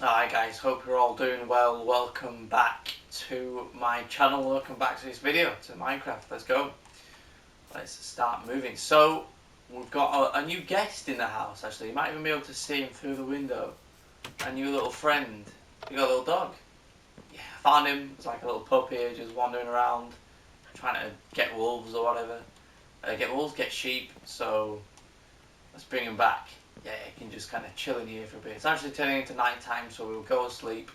Hi guys, hope you're all doing well. Welcome back to my channel, welcome back to this video, to Minecraft. Let's go. Let's start moving. So, we've got a new guest in the house actually. You might even be able to see him through the window. A new little friend. You got a little dog? Yeah, I found him. It's like a little puppy just wandering around, trying to get wolves or whatever. Get wolves, get sheep, so let's bring him back. Yeah, he can just kind of chill in here for a bit. It's actually turning into night time, so we'll go to sleep.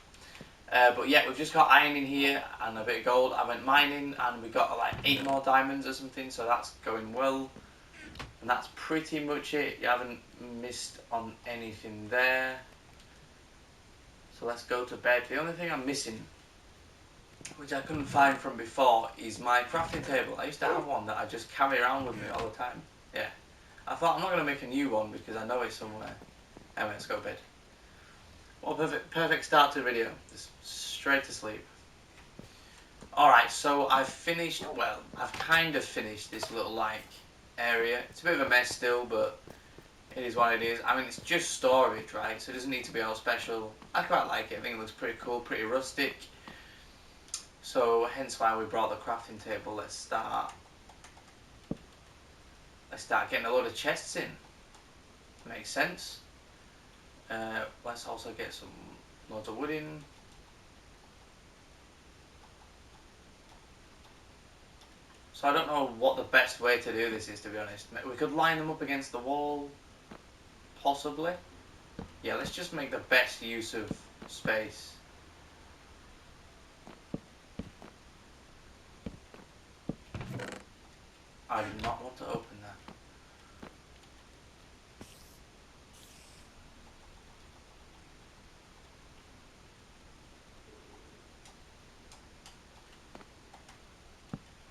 But yeah, we've just got iron in here and a bit of gold. I went mining and we got like 8 more diamonds or something, so that's going well. And that's pretty much it. You haven't missed on anything there. So let's go to bed. The only thing I'm missing, which I couldn't find from before, is my crafting table. I used to have one that I just carry around with me all the time. Yeah. I thought I'm not going to make a new one because I know it's somewhere. Anyway, let's go to bed. Well, perfect start to the video. Just straight to sleep. Alright, so I've finished, well, I've kind of finished this little, like, area. It's a bit of a mess still, but it is what it is. I mean, it's just storage, right? So it doesn't need to be all special. I quite like it. I think it looks pretty cool, pretty rustic. So, hence why we brought the crafting table. Let's start getting a load of chests in. Makes sense. Let's also get some loads of wood in. So I don't know what the best way to do this is, to be honest. We could line them up against the wall, possibly. Yeah, let's just make the best use of space. I do not want to open that.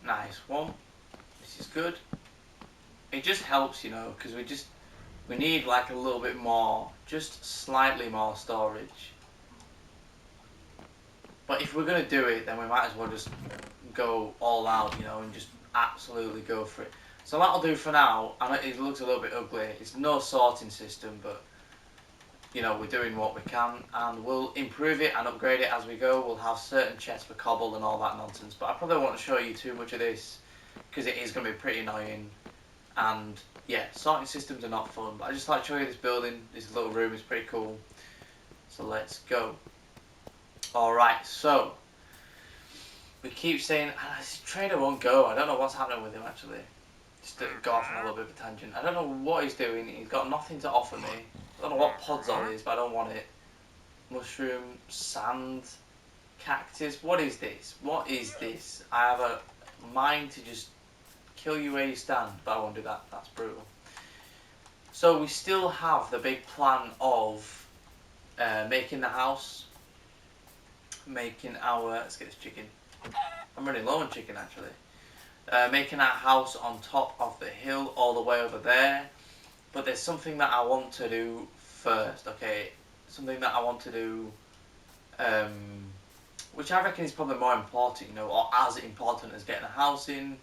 Nice one. This is good. It just helps, you know, because we need like a little bit more, just slightly more storage. But if we're gonna do it, then we might as well just go all out, you know, and just absolutely go for it. So that'll do for now. I know it looks a little bit ugly. It's no sorting system, but you know, we're doing what we can, and we'll improve it and upgrade it as we go. We'll have certain chests for cobble and all that nonsense, but I probably won't show you too much of this because it is going to be pretty annoying. And yeah, sorting systems are not fun, but I just like to show you this building. This little room is pretty cool, so let's go. Alright, so we keep saying this trader won't go. I don't know what's happening with him actually. Just to go off on a little bit of a tangent. I don't know what he's doing. He's got nothing to offer me. I don't know what podzol is, but I don't want it. Mushroom, sand, cactus. What is this? What is this? I have a mind to just kill you where you stand, but I won't do that. That's brutal. So we still have the big plan of making the house. Making our... Let's get this chicken. I'm running low on chicken actually. Making our house on top of the hill all the way over there. But there's something that I want to do first, okay? Something that I want to do, which I reckon is probably more important, you know, or as important as getting a house in.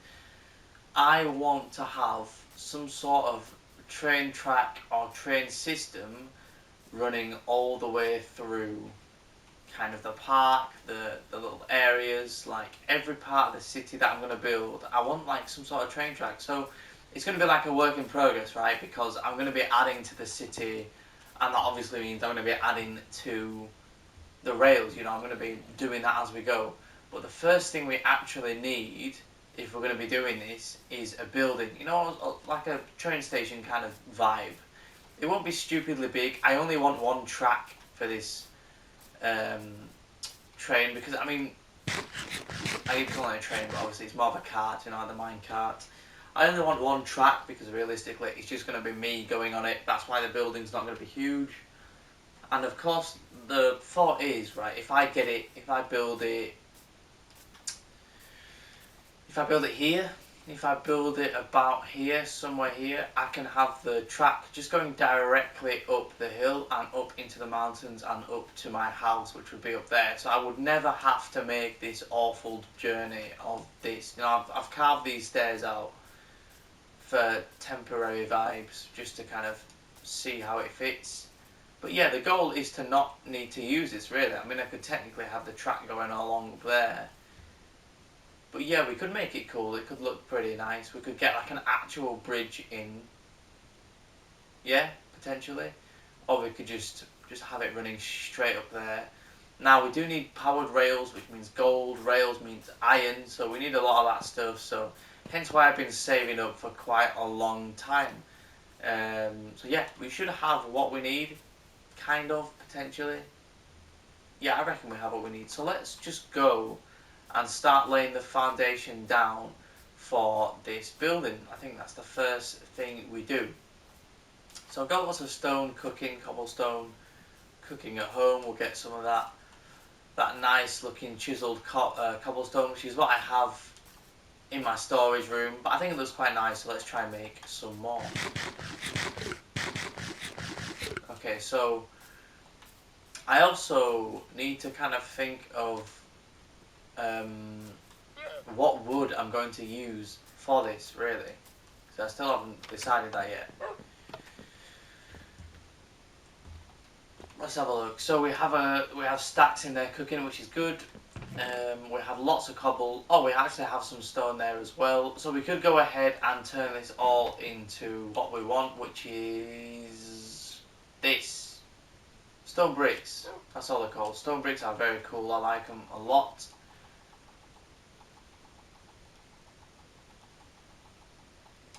I want to have some sort of train track or train system running all the way through kind of the park, the little areas, like every part of the city that I'm going to build. I want like some sort of train track. So it's going to be like a work in progress, right? Because I'm going to be adding to the city, and that obviously means I'm going to be adding to the rails, you know, I'm going to be doing that as we go. But the first thing we actually need, if we're going to be doing this, is a building, you know, like a train station kind of vibe. It won't be stupidly big. I only want one track for this train, because I mean, I keep calling it a train, but obviously it's more of a cart, you know, like the minecart. I only want one track because realistically it's just going to be me going on it. That's why the building's not going to be huge. And of course the thought is, right, if I build it here, if I build it about here, somewhere here, I can have the track just going directly up the hill and up into the mountains and up to my house, which would be up there. So I would never have to make this awful journey of this. You know, I've carved these stairs out for temporary vibes, just to kind of see how it fits. But yeah, the goal is to not need to use this really. I mean, I could technically have the track going along up there. But yeah, we could make it cool. It could look pretty nice. We could get like an actual bridge in. Yeah, potentially. Or we could just have it running straight up there. Now we do need powered rails, which means gold. Rails means iron, so we need a lot of that stuff. So hence why I've been saving up for quite a long time. So yeah, we should have what we need, kind of, potentially. Yeah, I reckon we have what we need. So let's just go and start laying the foundation down for this building. I think that's the first thing we do. So I've got lots of stone cooking, cobblestone cooking at home. We'll get some of that nice looking chiseled cobblestone, which is what I have in my storage room. But I think it looks quite nice, so let's try and make some more. Okay, so I also need to kind of think of what wood I'm going to use for this, really. So I still haven't decided that yet. Let's have a look. So we have stacks in there cooking, which is good. We have lots of cobble. Oh, we actually have some stone there as well. So we could go ahead and turn this all into what we want, which is this. Stone bricks. That's all they're called. Stone bricks are very cool. I like them a lot.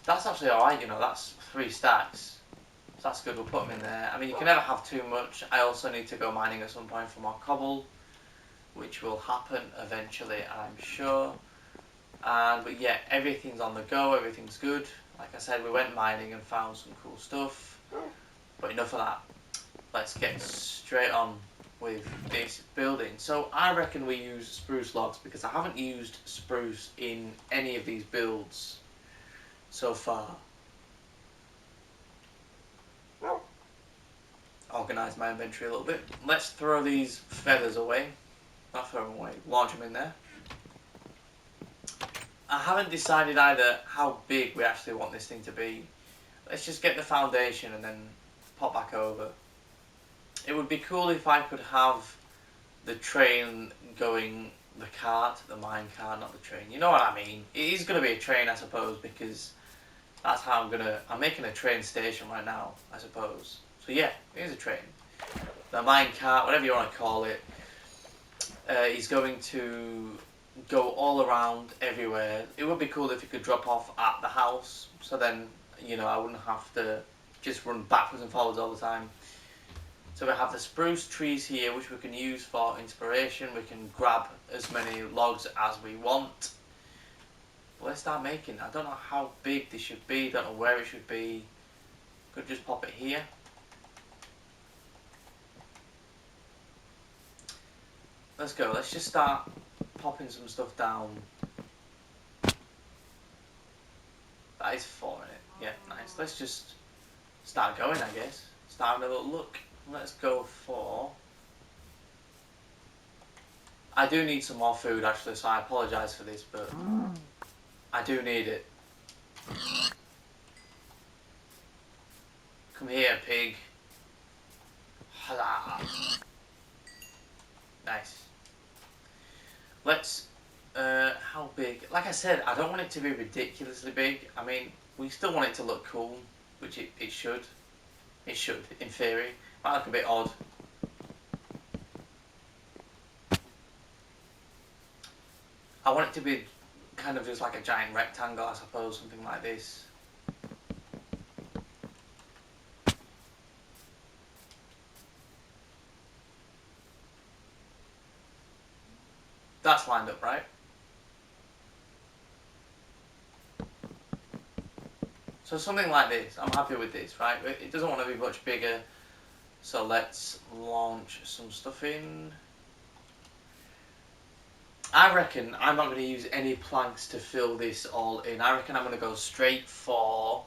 That's actually alright, you know, that's 3 stacks. So that's good, we'll put them in there. I mean, you can never have too much. I also need to go mining at some point for more cobble, which will happen eventually, I'm sure. But yeah, everything's on the go, everything's good. Like I said, we went mining and found some cool stuff. But enough of that. Let's get straight on with this building. So I reckon we use spruce logs because I haven't used spruce in any of these builds so far. Organise my inventory a little bit. Let's throw these feathers away. Not throw them away, launch them in there. I haven't decided either how big we actually want this thing to be. Let's just get the foundation and then pop back over. It would be cool if I could have the train going, the cart, the minecart, not the train. You know what I mean? It is going to be a train, I suppose, because that's how I'm making a train station right now, I suppose. So yeah, it is a train. The minecart, whatever you want to call it, is going to go all around everywhere. It would be cool if you could drop off at the house, so then, you know, I wouldn't have to just run backwards and forwards all the time. So we have the spruce trees here, which we can use for inspiration. We can grab as many logs as we want. Let's start making. I don't know how big this should be, don't know where it should be. Could just pop it here. Let's go, let's just start popping some stuff down. That is 4 in it. Yeah, nice. Let's just start going, I guess. Start having a little look. Let's go for... I do need some more food actually, so I apologise for this, but I do need it. Come here, pig. Huzzah. Nice. Let's, how big? Like I said, I don't want it to be ridiculously big. I mean, we still want it to look cool, which it should. It should, in theory. Might look a bit odd. I want it to be kind of just like a giant rectangle, I suppose, something like this. That's lined up, right? So something like this, I'm happy with this, right? It doesn't want to be much bigger, so let's launch some stuff in. I reckon I'm not going to use any planks to fill this all in. I reckon I'm going to go straight for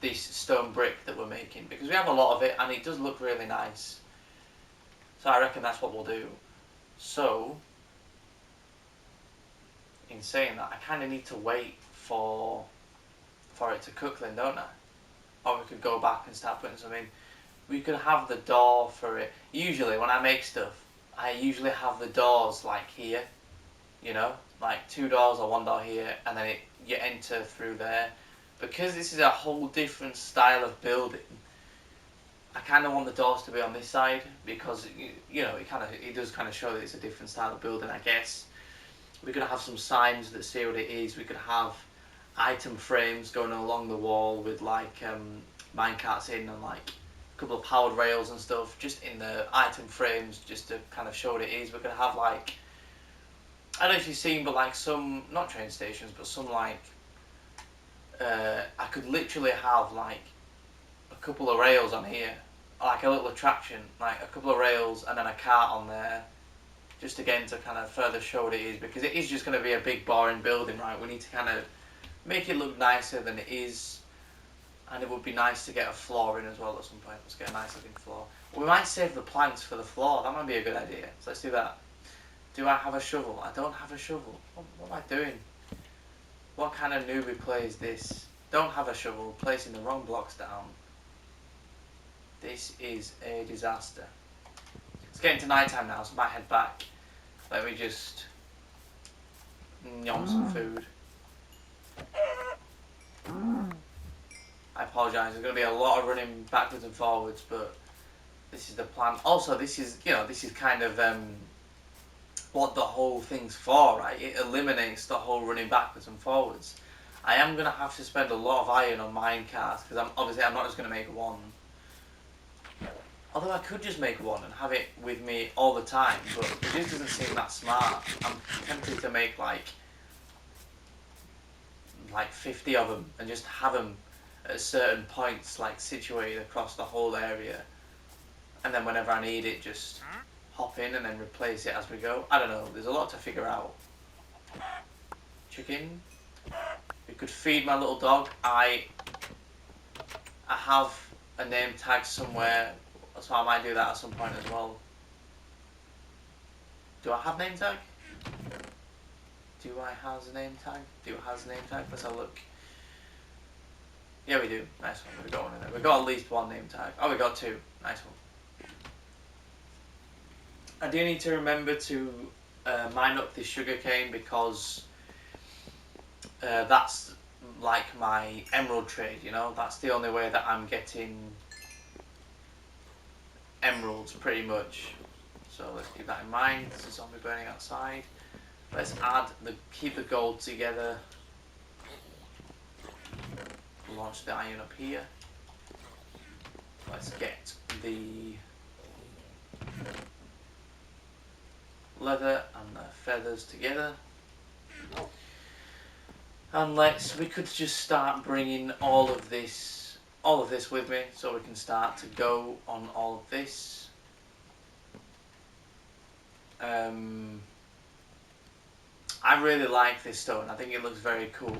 this stone brick that we're making, because we have a lot of it and it does look really nice. So I reckon that's what we'll do. So, in saying that, I kind of need to wait for it to cook then, don't I? Or we could go back and start putting some in. we could have the door for it. Usually when I make stuff, I usually have the doors like here, you know, like 2 doors or 1 door here, and then you enter through there. Because this is a whole different style of building, I kind of want the doors to be on this side because you know it does kind of show that it's a different style of building. I guess we could have some signs that say what it is. We could have item frames going along the wall with like minecarts in and like a couple of powered rails and stuff just in the item frames just to kind of show what it is. We could have like, I don't know if you've seen, but like some, not train stations, but some like I could literally have like a couple of rails on here, like a little attraction, like a couple of rails and then a cart on there, just again to kind of further show what it is, because it is just going to be a big boring building, right? We need to kind of make it look nicer than it is, and it would be nice to get a floor in as well at some point. Let's get a nice looking floor. We might save the planks for the floor, that might be a good idea, so let's do that. Do I have a shovel? I don't have a shovel. What am I doing? What kind of newbie plays this? Don't have a shovel, placing the wrong blocks down. This is a disaster. It's getting to night time now, so I might head back. Let me just yum some food. I apologise, there's going to be a lot of running backwards and forwards, but this is the plan. Also, this is, you know, this is kind of what the whole thing's for, right? It eliminates the whole running backwards and forwards. I am going to have to spend a lot of iron on minecarts, because I'm not just going to make one. Although I could just make one and have it with me all the time, but it just doesn't seem that smart. I'm tempted to make like 50 of them and just have them at certain points, like situated across the whole area. And then whenever I need it, just hop in and then replace it as we go. I don't know, there's a lot to figure out. Chicken. We could feed my little dog. I have a name tag somewhere, so I might do that at some point as well. Do I have name tag? Do I have a name tag? Do I have a name tag? Let's have a look. Yeah, we do. Nice one. We've got one in there. We've got at least one name tag. Oh, we got 2. Nice one. I do need to remember to mine up this sugarcane, because that's like my emerald trade, you know? That's the only way that I'm getting emeralds, pretty much. So let's keep that in mind. There's a zombie burning outside. Let's keep the gold together. Launch the iron up here. Let's get the leather and the feathers together. And we could just start bringing all of this with me, so we can start to go on all of this. I really like this stone. I think it looks very cool.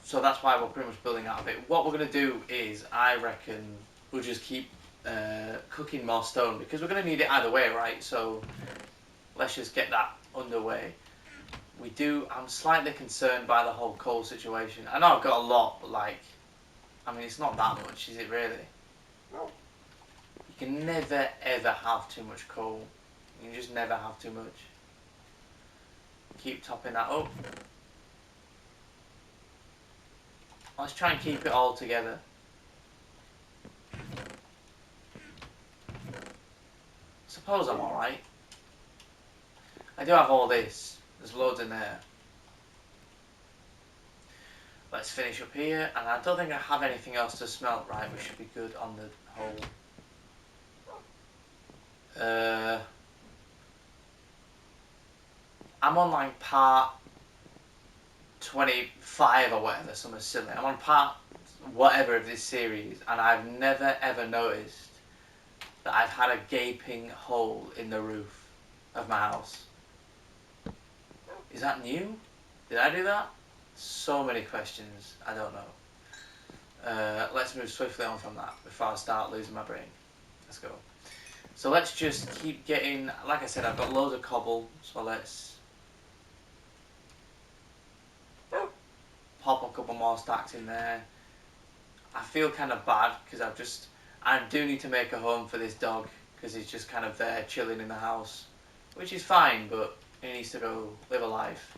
So that's why we're pretty much building out of it. What we're going to do is, I reckon, we'll just keep cooking more stone, because we're going to need it either way, right? So let's just get that underway. I'm slightly concerned by the whole coal situation. I know I've got a lot, but like, I mean, it's not that much, is it really? You can never ever have too much coal. You can just never have too much. Keep topping that up. Let's try and keep it all together. Suppose I'm alright. I do have all this. There's loads in there. Let's finish up here, and I don't think I have anything else to smelt, right? We should be good on the whole. I'm on like part 25 or whatever, something silly. I'm on part whatever of this series, and I've never ever noticed that I've had a gaping hole in the roof of my house. Is that new? Did I do that? So many questions, I don't know. Let's move swiftly on from that before I start losing my brain. Let's go. So let's just keep getting, like I said, I've got loads of cobble, so let's pop a couple more stacks in there. I feel kind of bad because I do need to make a home for this dog because he's just kind of there chilling in the house, which is fine, but he needs to go live a life.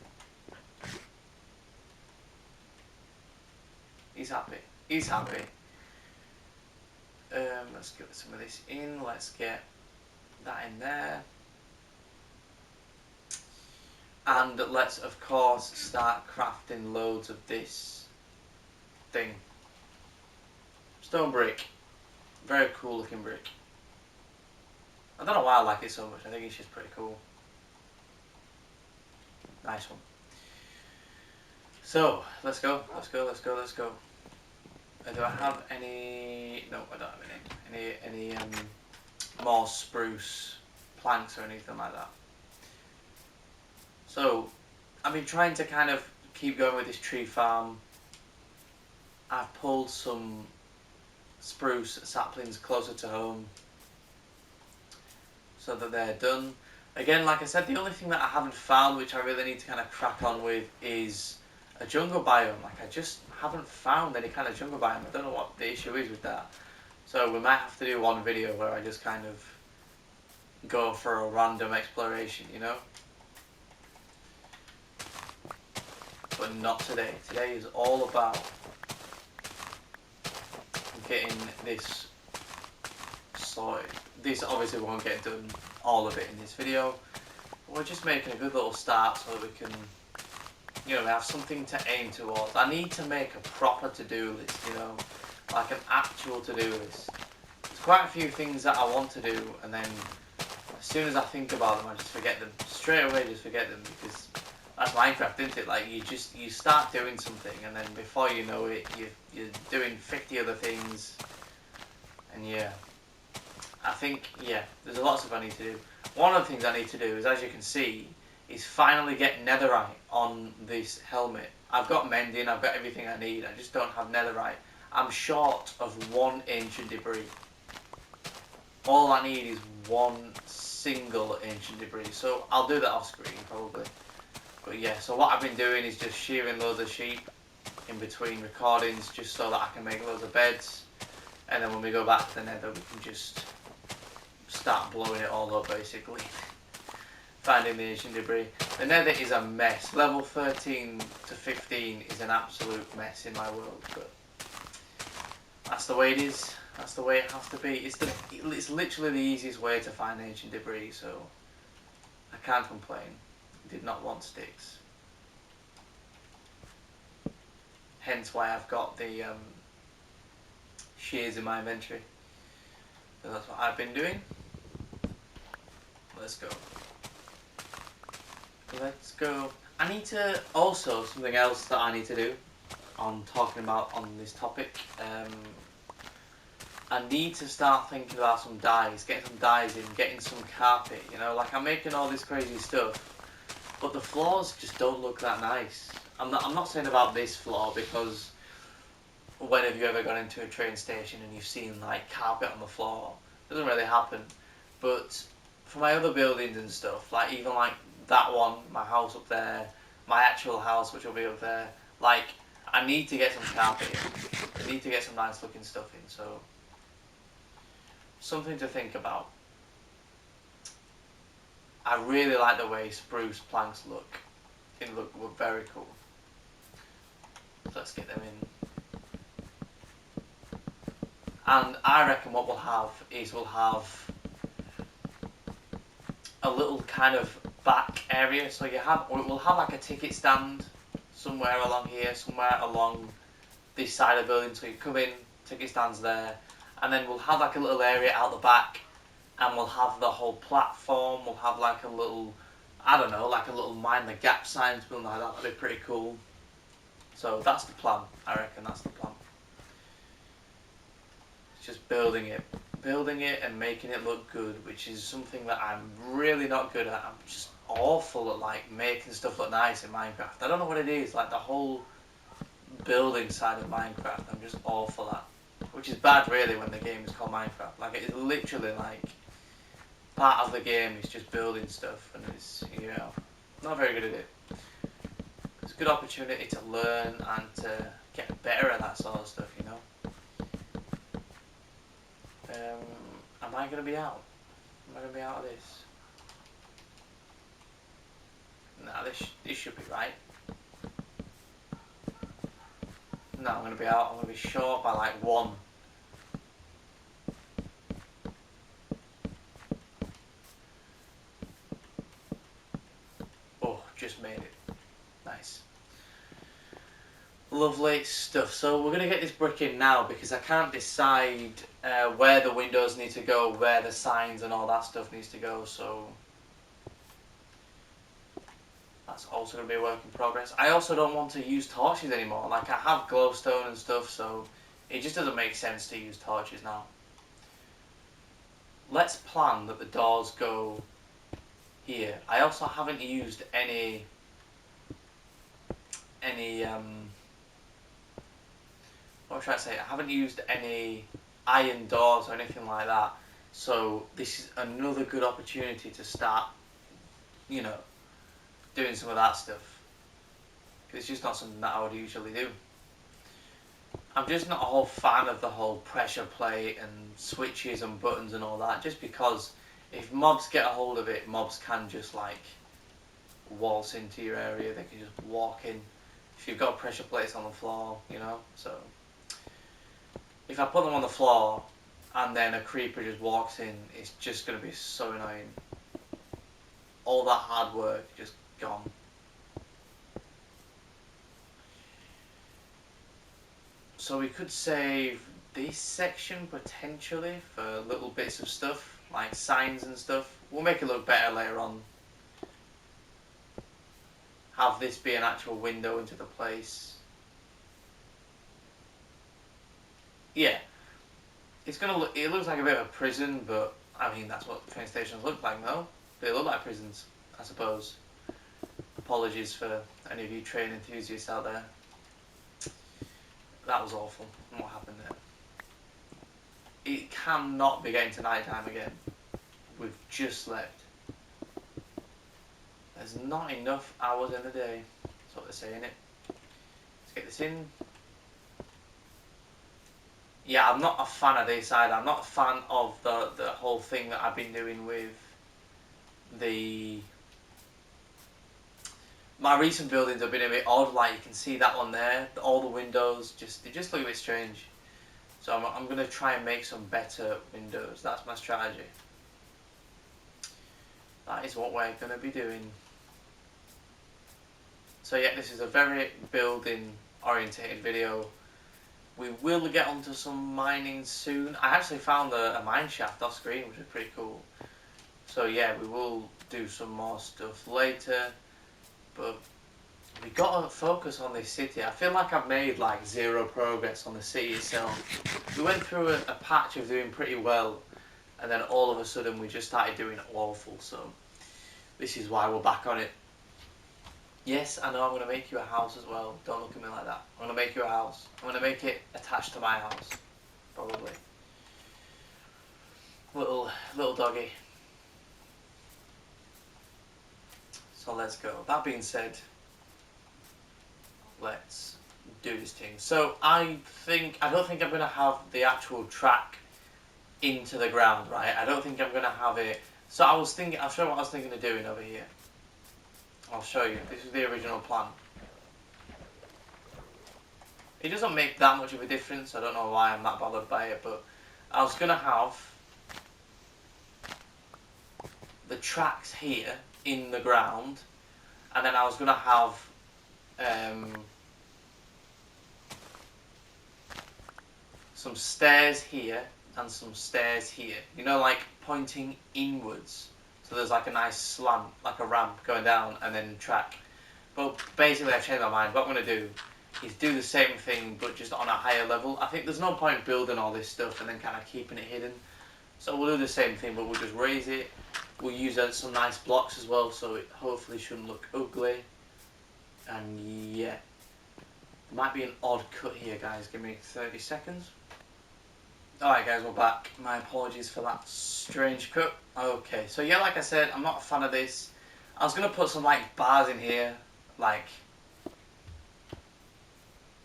He's happy. He's happy. Let's get some of this in. Let's get that in there. And let's, of course, start crafting loads of this thing. Stone brick. Very cool looking brick. I don't know why I like it so much. I think it's just pretty cool. Nice one. So, let's go. Let's go, let's go, let's go. Do I have any... No, I don't have any more spruce planks or anything like that. So, I've been trying to kind of keep going with this tree farm. I've pulled some spruce saplings closer to home so that they're done. Again, like I said, the only thing that I haven't found, which I really need to kind of crack on with, is a jungle biome. Like, I just haven't found any kind of jungle biome. I don't know what the issue is with that. So we might have to do one video where I just kind of go for a random exploration, you know? But not today. Today is all about getting this sorted. This obviously won't get done all of it in this video. We're just making a good little start so that we can, you know, have something to aim towards. I need to make a proper to-do list, you know, like an actual to-do list. There's quite a few things that I want to do, and then as soon as I think about them, I just forget them. Straight away, just forget them, because that's Minecraft, isn't it? Like, you start doing something, and then before you know it, you're doing 50 other things, and yeah. I think, yeah, there's lots of I need to do. One of the things I need to do is, as you can see, is finally get netherite on this helmet. I've got mending, I've got everything I need, I just don't have netherite. I'm short of one ancient debris. All I need is one single ancient debris, so I'll do that off screen probably. But yeah, so what I've been doing is just shearing loads of sheep in between recordings, just so that I can make loads of beds, and then when we go back to the nether we can just start blowing it all up basically. Finding the ancient debris. The nether is a mess. Level 13 to 15 is an absolute mess in my world, but that's the way it is. That's the way it has to be. It's literally the easiest way to find ancient debris, so I can't complain. Did not want sticks. Hence why I've got the shears in my inventory. So that's what I've been doing. Let's go. Let's go. I need to also, something else that I need to do on talking about on this topic. I need to start thinking about some dyes, getting some dyes in, getting some carpet, you know, like I'm making all this crazy stuff, but the floors just don't look that nice. I'm not saying about this floor, because when have you ever gone into a train station and you've seen like carpet on the floor? It doesn't really happen. But for my other buildings and stuff, like even like that one, my house up there, my actual house which will be up there, like I need to get some carpet in. I need to get some nice looking stuff in, so something to think about. I really like the way spruce planks look. They look very cool. So let's get them in. And I reckon what we'll have is we'll have a little kind of back area. So we'll have like a ticket stand somewhere along here, somewhere along this side of the building. So you come in, ticket stands there, and then we'll have like a little area out the back, and we'll have the whole platform. We'll have like a little, I don't know, like a little mind the gap sign, something like that. That'd be pretty cool. So that's the plan. I reckon that's the plan. Just building it and making it look good, which is something that I'm really not good at. I'm just awful at like making stuff look nice in Minecraft. I don't know what it is, like the whole building side of Minecraft I'm just awful at, which is bad really when the game is called Minecraft. Like it's literally like part of the game is just building stuff, and it's, you know, not very good at it. It's a good opportunity to learn and to get better at that sort of stuff, you know. Am I going to be out? Am I going to be out of this? Nah, this should be right. No, I'm going to be out. I'm going to be short by like 1. Oh, just made it. Nice. Lovely stuff. So we're going to get this brick in now because I can't decide where the windows need to go, where the signs and all that stuff needs to go. So that's also going to be a work in progress. I also don't want to use torches anymore. Like, I have glowstone and stuff, so it just doesn't make sense to use torches now. Let's plan that the doors go here. I also haven't used any what should I say? I haven't used any iron doors or anything like that. So this is another good opportunity to start, you know, doing some of that stuff. It's just not something that I would usually do. I'm just not a whole fan of the whole pressure plate and switches and buttons and all that, just because if mobs get a hold of it, mobs can just like waltz into your area. They can just walk in. If you've got pressure plates on the floor, you know, so if I put them on the floor and then a creeper just walks in, it's just going to be so annoying. All that hard work just gone. So we could save this section potentially for little bits of stuff, like signs and stuff. We'll make it look better later on. Have this be an actual window into the place. Yeah. It's gonna look, it looks like a bit of a prison, but I mean that's what train stations look like, no? They look like prisons, I suppose. Apologies for any of you train enthusiasts out there. That was awful. What happened there? It cannot be getting to night time again. We've just left. There's not enough hours in the day. That's what they're saying it. Let's get this in. Yeah, I'm not a fan of this either. I'm not a fan of the whole thing that I've been doing with my recent buildings have been a bit odd. Like you can see that one there, all the windows they just look a bit strange. So I'm going to try and make some better windows. That's my strategy. That is what we're going to be doing. So yeah, this is a very building orientated video. We will get onto some mining soon. I actually found a mine shaft off screen, which is pretty cool. So yeah, we will do some more stuff later. But we got to focus on this city. I feel like I've made like 0 progress on the city itself. We went through a patch of doing pretty well, and then all of a sudden we just started doing awful. So this is why we're back on it. Yes, I know I'm going to make you a house as well. Don't look at me like that. I'm going to make you a house. I'm going to make it attached to my house. Probably. Little doggy. So let's go. That being said, let's do this thing. So I don't think I'm going to have the actual track into the ground, right? I don't think I'm going to have it. So I'll show you what I was thinking of doing over here. I'll show you. This is the original plan. It doesn't make that much of a difference. I don't know why I'm that bothered by it, but I was going to have the tracks here in the ground, and then I was going to have some stairs here and some stairs here. You know, like pointing inwards. So there's like a nice slant, like a ramp going down and then track. But basically I've changed my mind. What I'm going to do is do the same thing but just on a higher level. I think there's no point building all this stuff and then kind of keeping it hidden. So we'll do the same thing, but we'll just raise it. We'll use some nice blocks as well, so it hopefully shouldn't look ugly. And yeah, might be an odd cut here, guys. Give me 30 seconds. Alright guys, we're back. My apologies for that strange cut. Okay, so yeah, like I said, I'm not a fan of this. I was going to put some like bars in here, like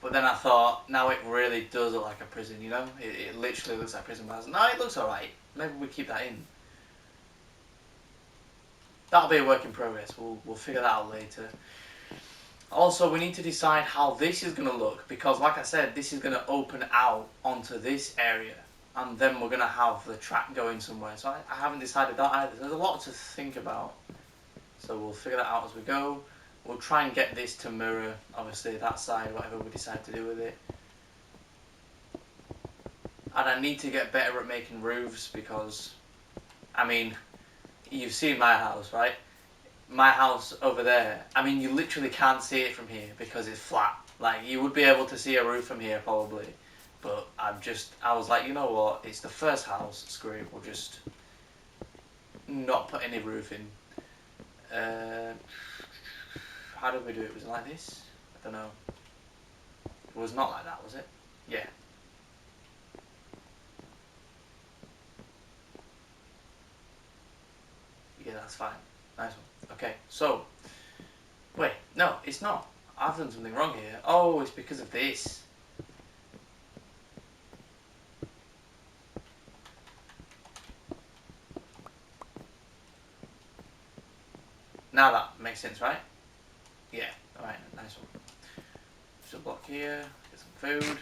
But then I thought, now it really does look like a prison, you know? It literally looks like prison bars. No, it looks alright. Maybe we keep that in. That'll be a work in progress. We'll figure that out later. Also, we need to decide how this is going to look, because like I said, this is going to open out onto this area, and then we're going to have the track going somewhere. So I haven't decided that either. There's a lot to think about. So we'll figure that out as we go. We'll try and get this to mirror, obviously, that side, whatever we decide to do with it. And I need to get better at making roofs because, I mean, you've seen my house, right? My house over there, I mean, you literally can't see it from here because it's flat. Like, you would be able to see a roof from here probably, but I was like, you know what, it's the first house, screw it, we'll just not put any roof in. How did we do it? Was it like this? I don't know. It was not like that, was it? Yeah. Yeah, that's fine. Nice one. Okay, so, wait, no, it's not. I've done something wrong here. Oh, it's because of this. Now that makes sense, right? Yeah, alright, nice one. Just a block here, get some food.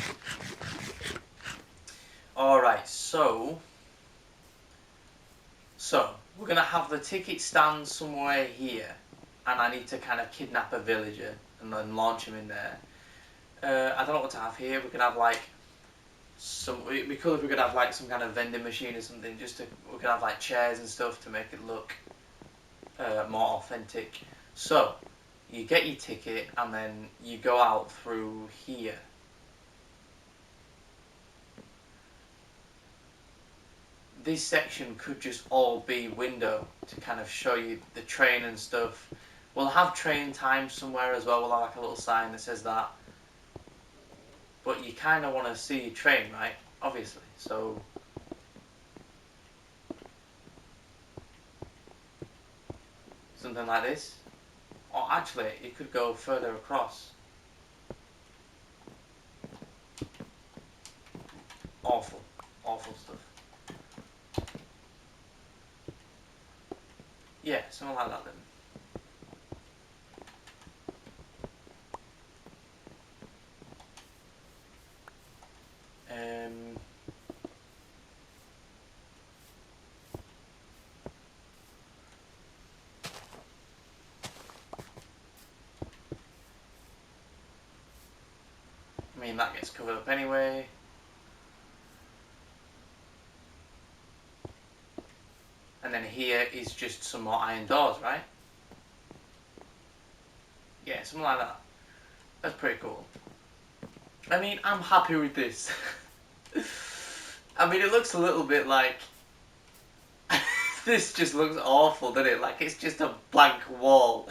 Alright, so we're gonna have the ticket stand somewhere here, and I need to kind of kidnap a villager and then launch him in there. I don't know what to have here. We could have like we could have like some kind of vending machine or something. We could have like chairs and stuff to make it look more authentic. So you get your ticket and then you go out through here. This section could just all be window to kind of show you the train and stuff. We'll have train time somewhere as well. We'll have like a little sign that says that. But you kind of want to see your train, right? Obviously. So something like this. Or actually, it could go further across. Awful. Awful stuff. Yeah, something like that then. I mean, that gets covered up anyway. And then here is just some more iron doors, right? Yeah, something like that. That's pretty cool. I mean, I'm happy with this. I mean, it looks a little bit like... This just looks awful, doesn't it? Like, it's just a blank wall.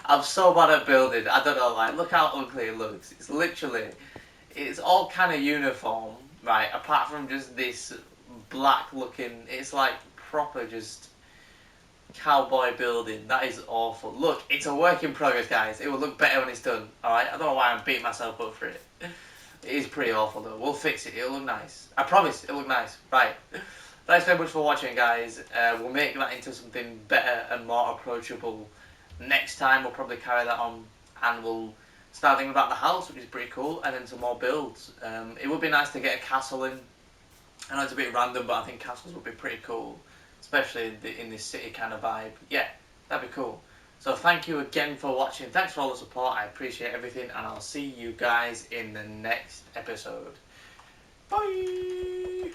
I'm so bad at building. I don't know, like, look how ugly it looks. It's literally... It's all kind of uniform, right? Apart from just this black looking... It's like proper just... cowboy building. That is awful. Look, it's a work in progress, guys. It will look better when it's done. Alright? I don't know why I'm beating myself up for it. It is pretty awful though. We'll fix it. It'll look nice. I promise it'll look nice. Right. Thanks very much for watching, guys. We'll make that into something better and more approachable next time. We'll probably carry that on and we'll start thinking about the house, which is pretty cool, and then some more builds. It would be nice to get a castle in. I know it's a bit random, but I think castles would be pretty cool, especially in this city kind of vibe. Yeah, that'd be cool. So thank you again for watching. Thanks for all the support. I appreciate everything, and I'll see you guys in the next episode. Bye!